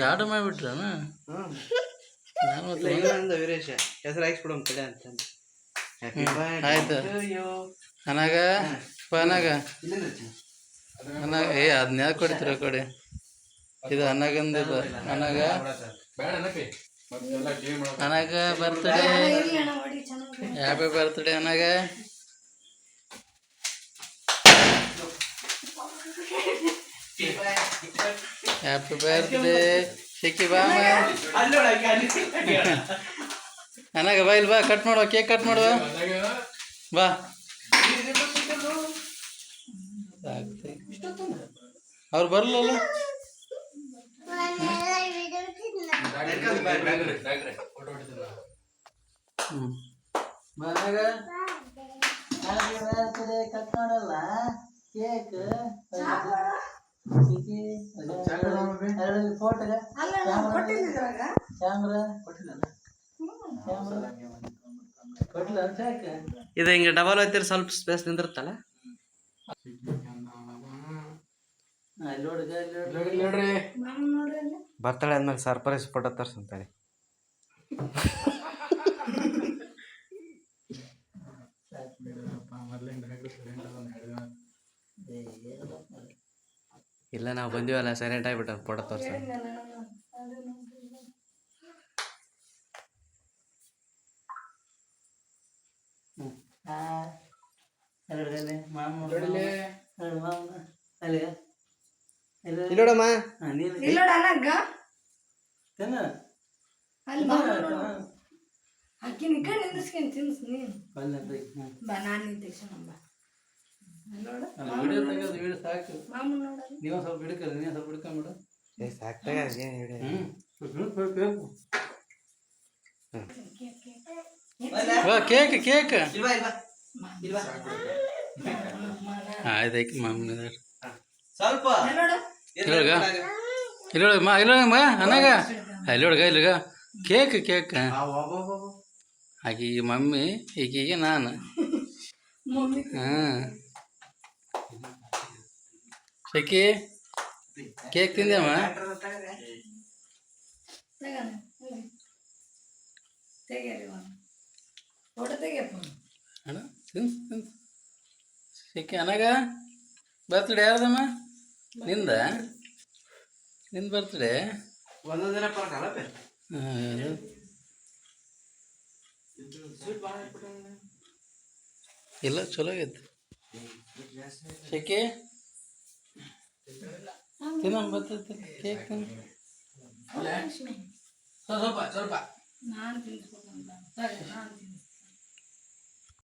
ಎರಡು ಮಾಡಿಬಿಟ್ರಣ. ವೀರೇಶ ಹೆಸರು ಹಾಕ್ಸ್ಬಿಡೋಣ ಕಡೆ ಅಂತಂದು. ಆಯ್ತು ಅನಾಗ ಅನಾಗ ಅನಾಗ ಅದನ್ನ ಯಾಕೆ ಕೊಡ್ತೀರ ಕಡೆ ಇದು ಅನಾಗಂದಿದು ಅನಾಗ ಅನಾಗ ಬರ್ತಡೇ ಹ್ಯಾಪಿ ಬರ್ತಡೇ ಅನಾಗ. ಹ್ಯಾಪಿ ಬರ್ತ್ಡೇ ಶಿಕ್ಕಿ ಬಾ ಅನಾಗ ಬಾ ಇಲ್ಲಿ ಬಾ ಕಟ್ ಮಾಡುವ ಕೇಕ್ ಕಟ್ ಮಾಡುವ ಬಾ. ಅವ್ರು ಬರಲಲ್ಲ ಮನಾಗ ಕಟ್ ಮಾಡಲ್ಲ ಕೇಕ್ ಫೋಟೋ ಕ್ಯಾಮ್ರಾ ಇದು ಹಿಂಗೆ ಡಬಲ್ ಹೋಯ್ತಿರ ಸ್ವಲ್ಪ ಸ್ಪೇಸ್ ನಿಂದಿರುತ್ತಲ್ಲ. ಬರ್ತಾಳೆ ಅಂದ್ಮೇಲೆ ಸರ್ಪ್ರೈಸ್ ಫೋಟೋ ತರ್ಸಂತಾಳೆ. ಇಲ್ಲ ನಾವು ಬಂದಿವಲ್ಲ ಸೈಲೆಂಟ್ ಆಗಿಬಿಟ್ಟ ಫೋಟೋ ತೋರ್ಸ. ಇಲ್ಲೋಡಮ್ಮ ನೀವು ಸ್ವಲ್ಪ ಹಿಡ್ಕಲ್ಲ ನೀನು ಸ್ವಲ್ಪ ಹಿಡ್ಕೊಂಬಿಡು ಸಾಕ್ತಾಗ ಕೇಕ್ ಕೇಕ್ ಆಯ್ತು ಮಾಮೂಲಿ ಸ್ವಲ್ಪ ಇಲ್ಲೊಳಗ ಇಲ್ಲೊಳಗ ಇಲ್ಲೊಳಗ ಅನ್ನಾಗ ಇಲ್ಲೊಳಗ ಇಲ್ಲಗ ಕೇಕ್ ಕೇಕ್ ಆಕಿಗೆ ಮಮ್ಮಿ ಈಕಿಗೆ ನಾನು. ಹಾಂ ಶಕಿ ಕೇಕ್ ತಿಂದೇಮ್ಮ ಅಣ್ಣ ಶಕಿ ಅನಾಗ ಬರ್ತಡೇ ಯಾರ್ದಮ್ಮ ನಿಂದ ಬರ್ತಡೇ ಒಂದೊಂದು ದಿನ ಪರಕಲ್ಲ. ಇಲ್ಲ ಚಲೋ ಆಗೈತೆ ಶಕಿ ತಿನ್ನಮ್ಮ ಬರ್ತೈತೆ ಕೇಕ್ ತಿನ್ನ ಸ್ವಲ್ಪ ಸ್ವಲ್ಪ